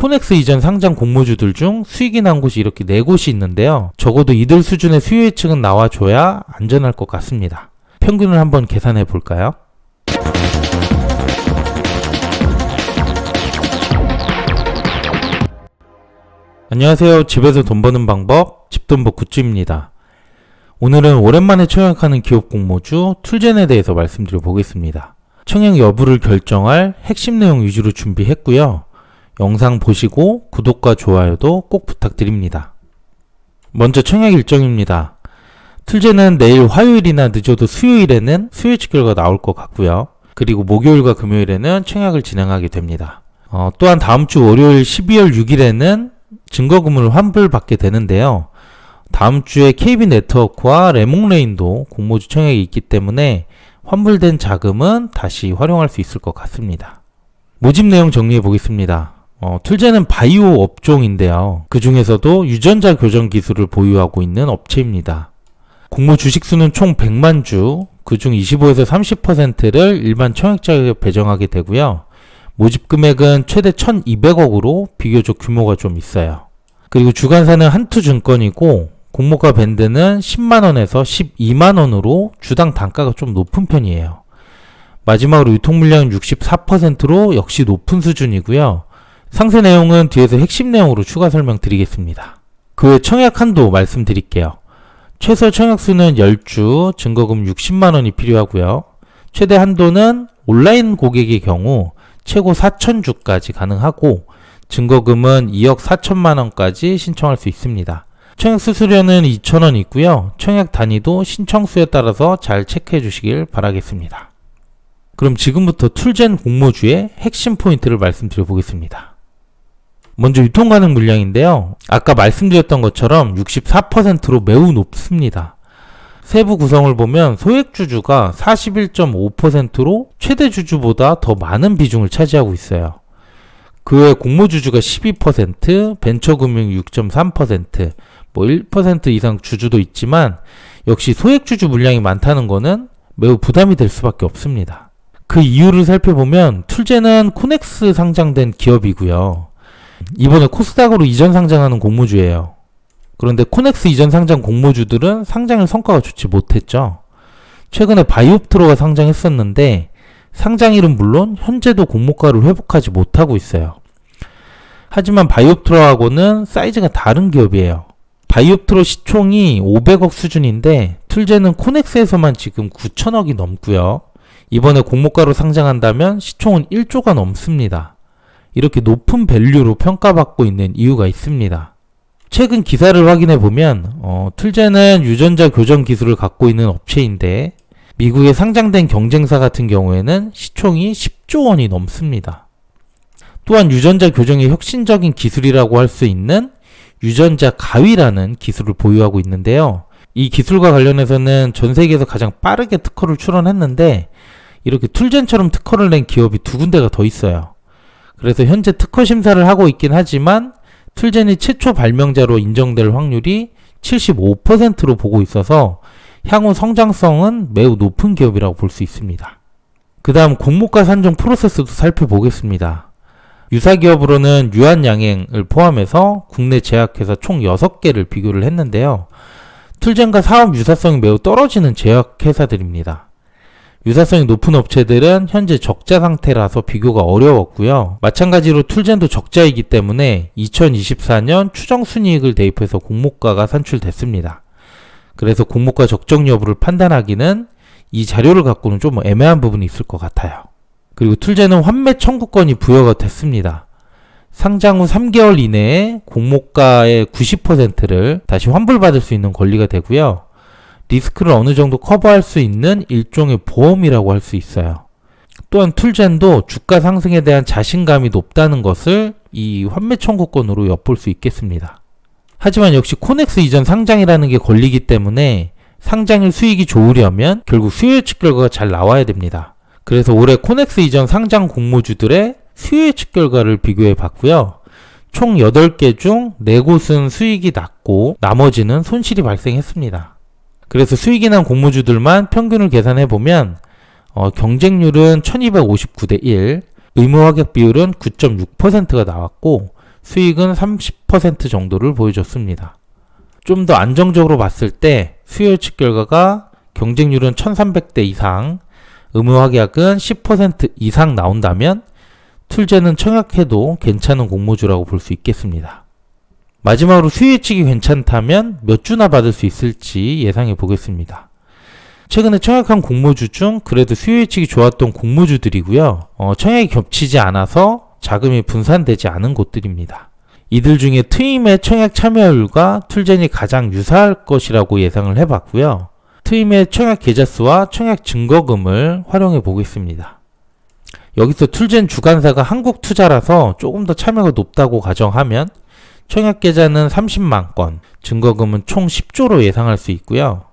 코넥스 이전 상장 공모주들 중 수익이 난 곳이 이렇게 4곳이 있는데요. 적어도 이들 수준의 수요 예측은 나와줘야 안전할 것 같습니다. 평균을 한번 계산해 볼까요? 안녕하세요. 집에서 돈 버는 방법, 집돈버 굿즈입니다. 오늘은 오랜만에 청약하는 기업 공모주 툴젠에 대해서 말씀드려 보겠습니다. 청약 여부를 결정할 핵심 내용 위주로 준비했고요. 영상 보시고 구독과 좋아요도 꼭 부탁드립니다. 먼저 청약 일정입니다. 툴젠은 내일 화요일이나 늦어도 수요일에는 수요 예측 결과가 나올 것 같고요. 그리고 목요일과 금요일에는 청약을 진행하게 됩니다. 또한 다음 주 월요일 12월 6일에는 증거금을 환불받게 되는데요. 다음 주에 KB네트워크와 레몽레인도 공모주 청약이 있기 때문에 환불된 자금은 다시 활용할 수 있을 것 같습니다. 모집 내용 정리해 보겠습니다. 툴젠은 바이오 업종인데요. 그 중에서도 유전자 교정 기술을 보유하고 있는 업체입니다. 공모 주식수는 총 100만 주, 그중 25에서 30%를 일반 청약자에게 배정하게 되고요. 모집 금액은 최대 1,200억으로 비교적 규모가 좀 있어요. 그리고 주관사는 한투증권이고 공모가 밴드는 10만원에서 12만원으로 주당 단가가 좀 높은 편이에요. 마지막으로 유통물량은 64%로 역시 높은 수준이고요. 상세 내용은 뒤에서 핵심 내용으로 추가 설명드리겠습니다. 그 외 청약 한도 말씀드릴게요. 최소 청약수는 10주, 증거금 60만원이 필요하고요. 최대 한도는 온라인 고객의 경우 최고 4,000주까지 가능하고 증거금은 2억 4천만원까지 신청할 수 있습니다. 청약 수수료는 2,000원 있고요. 청약 단위도 신청수에 따라서 잘 체크해 주시길 바라겠습니다. 그럼 지금부터 툴젠 공모주의 핵심 포인트를 말씀드려 보겠습니다. 먼저 유통 가능 물량인데요. 아까 말씀드렸던 것처럼 64%로 매우 높습니다. 세부 구성을 보면 소액 주주가 41.5%로 최대 주주보다 더 많은 비중을 차지하고 있어요. 그 외 공모 주주가 12%, 벤처금융 6.3%, 1% 이상 주주도 있지만 역시 소액 주주 물량이 많다는 것은 매우 부담이 될 수밖에 없습니다. 그 이유를 살펴보면 툴젠은 코넥스 상장된 기업이고요. 이번에 코스닥으로 이전 상장하는 공모주예요. 그런데 코넥스 이전 상장 공모주들은 상장일 성과가 좋지 못했죠. 최근에 바이옵트로가 상장했었는데 상장일은 물론 현재도 공모가를 회복하지 못하고 있어요. 하지만 바이옵트로하고는 사이즈가 다른 기업이에요. 바이옵트로 시총이 500억 수준인데 툴젠은 코넥스에서만 지금 9천억이 넘고요. 이번에 공모가로 상장한다면 시총은 1조가 넘습니다. 이렇게 높은 밸류로 평가받고 있는 이유가 있습니다. 최근 기사를 확인해 보면 툴젠은 유전자 교정 기술을 갖고 있는 업체인데 미국에 상장된 경쟁사 같은 경우에는 시총이 10조 원이 넘습니다. 또한 유전자 교정의 혁신적인 기술이라고 할 수 있는 유전자 가위라는 기술을 보유하고 있는데요. 이 기술과 관련해서는 전 세계에서 가장 빠르게 특허를 출원했는데 이렇게 툴젠처럼 특허를 낸 기업이 2군데가 더 있어요. 그래서 현재 특허 심사를 하고 있긴 하지만 툴젠이 최초 발명자로 인정될 확률이 75%로 보고 있어서 향후 성장성은 매우 높은 기업이라고 볼 수 있습니다. 그 다음 공모가 산정 프로세스도 살펴보겠습니다. 유사기업으로는 유한양행을 포함해서 국내 제약회사 총 6개를 비교를 했는데요. 툴젠과 사업 유사성이 매우 떨어지는 제약회사들입니다. 유사성이 높은 업체들은 현재 적자 상태라서 비교가 어려웠고요. 마찬가지로 툴젠도 적자이기 때문에 2024년 추정 순이익을 대입해서 공모가가 산출됐습니다. 그래서 공모가 적정 여부를 판단하기는 이 자료를 갖고는 좀 애매한 부분이 있을 것 같아요. 그리고 툴젠은 환매 청구권이 부여가 됐습니다. 상장 후 3개월 이내에 공모가의 90%를 다시 환불받을 수 있는 권리가 되고요. 리스크를 어느 정도 커버할 수 있는 일종의 보험이라고 할 수 있어요. 또한 툴젠도 주가 상승에 대한 자신감이 높다는 것을 이 환매 청구권으로 엿볼 수 있겠습니다. 하지만 역시 코넥스 이전 상장이라는 게 걸리기 때문에 상장일 수익이 좋으려면 결국 수요 예측 결과가 잘 나와야 됩니다. 그래서 올해 코넥스 이전 상장 공모주들의 수요 예측 결과를 비교해 봤고요. 총 8개 중 4곳은 수익이 났고 나머지는 손실이 발생했습니다. 그래서 수익이 난 공모주들만 평균을 계산해보면 경쟁률은 1259대 1, 의무 합격 비율은 9.6%가 나왔고 수익은 30% 정도를 보여줬습니다. 좀 더 안정적으로 봤을 때 수요 예측 결과가 경쟁률은 1300대 이상, 의무 확약은 10% 이상 나온다면 툴제는 청약해도 괜찮은 공모주라고 볼 수 있겠습니다. 마지막으로 수요 예측이 괜찮다면 몇 주나 받을 수 있을지 예상해 보겠습니다. 최근에 청약한 공모주 중 그래도 수요 예측이 좋았던 공모주들이고요. 청약이 겹치지 않아서 자금이 분산되지 않은 곳들입니다. 이들 중에 트임의 청약 참여율과 툴젠이 가장 유사할 것이라고 예상을 해봤고요. 트임의 청약 계좌 수와 청약 증거금을 활용해 보겠습니다. 여기서 툴젠 주관사가 한국투자라서 조금 더 참여가 높다고 가정하면 청약 계좌는 30만 건, 증거금은 총 10조로 예상할 수 있고요.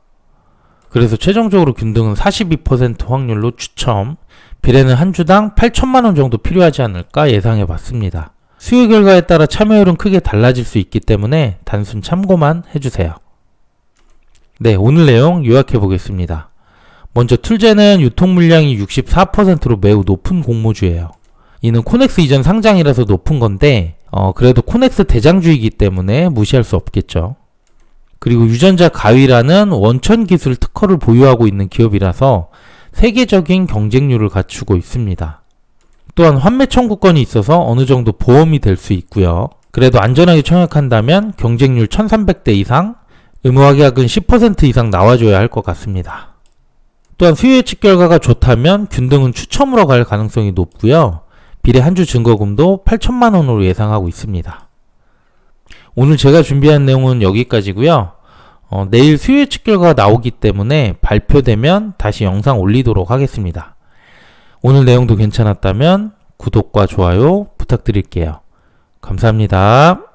그래서 최종적으로 균등은 42% 확률로 추첨, 비례는 한 주당 8천만 원 정도 필요하지 않을까 예상해 봤습니다. 수요 결과에 따라 참여율은 크게 달라질 수 있기 때문에 단순 참고만 해주세요. 네, 오늘 내용 요약해 보겠습니다. 먼저 툴제는 유통 물량이 64%로 매우 높은 공모주예요. 이는 코넥스 이전 상장이라서 높은 건데 그래도 코넥스 대장주이기 때문에 무시할 수 없겠죠. 그리고 유전자 가위라는 원천 기술 특허를 보유하고 있는 기업이라서 세계적인 경쟁률을 갖추고 있습니다. 또한 환매 청구권이 있어서 어느 정도 보험이 될 수 있고요. 그래도 안전하게 청약한다면 경쟁률 1300대 이상, 의무 확약은 10% 이상 나와줘야 할 것 같습니다. 또한 수요 예측 결과가 좋다면 균등은 추첨으로 갈 가능성이 높고요. 비례 한 주 증거금도 8천만 원으로 예상하고 있습니다. 오늘 제가 준비한 내용은 여기까지고요. 내일 수요 예측 결과가 나오기 때문에 발표되면 다시 영상 올리도록 하겠습니다. 오늘 내용도 괜찮았다면 구독과 좋아요 부탁드릴게요. 감사합니다.